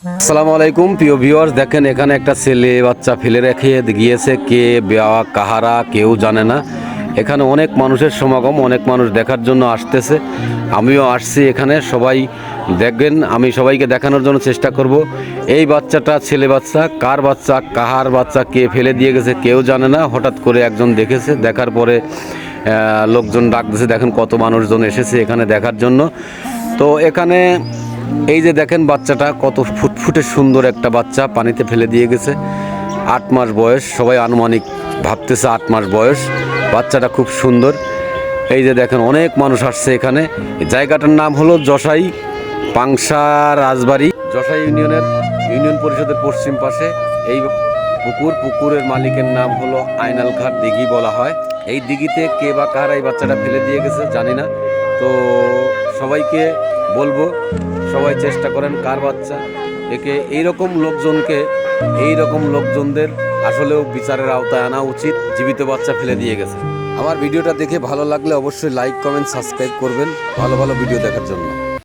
আসসালামু আলাইকুম প্রিয় ভিউয়ার্স, দেখেন এখানে একটা ছেলে বাচ্চা ফেলে রেখে গিয়েছে, কে বেওয়া কাহারা কেউ জানে না। এখানে অনেক মানুষের সমাগম, অনেক মানুষ দেখার জন্য আসতেছে। আমিও আসছি এখানে, সবাই দেখবেন। আমি সবাইকে দেখানোর জন্য চেষ্টা করব। এই বাচ্চাটা ছেলে বাচ্চা, কার বাচ্চা কাহার বাচ্চা কে ফেলে দিয়ে গেছে কেউ জানে না। হঠাৎ করে একজন দেখেছে, দেখার পরে লোকজন ডাক দিয়েছে। দেখেন কত মানুষজন এসেছে এখানে দেখার জন্য। তো এখানে এই যে দেখেন বাচ্চাটা কত ফুটফুটে সুন্দর একটা বাচ্চা পানিতে ফেলে দিয়ে গেছে। 8 মাস বয়স, সবাই আনুমানিক ভাবতেছে 8 মাস বয়স। বাচ্চাটা খুব সুন্দর। এই যে দেখেন অনেক মানুষ আসছে এখানে। জায়গাটার নাম হলো যশাই পাংশা রাজবাড়ি, যশাই ইউনিয়ন পরিষদের পশ্চিম পাশে এই পুকুরের মালিকের নাম হলো আইনাল ঘাট দিঘি বলা হয়। এই দিঘিতে কে বা কার এই বাচ্চাটা ফেলে দিয়ে গেছে জানি না। তো সবাইকে বলবো, সবাই চেষ্টা করেন কার বাচ্চা। একে এইরকম লোকজনদের আসলেও বিচারের আওতায় আনা উচিত। জীবিত বাচ্চা ফেলে দিয়ে গেছে। আমার ভিডিওটা দেখে ভালো লাগলে অবশ্যই লাইক কমেন্ট সাবস্ক্রাইব করবেন ভালো ভালো ভিডিও দেখার জন্য।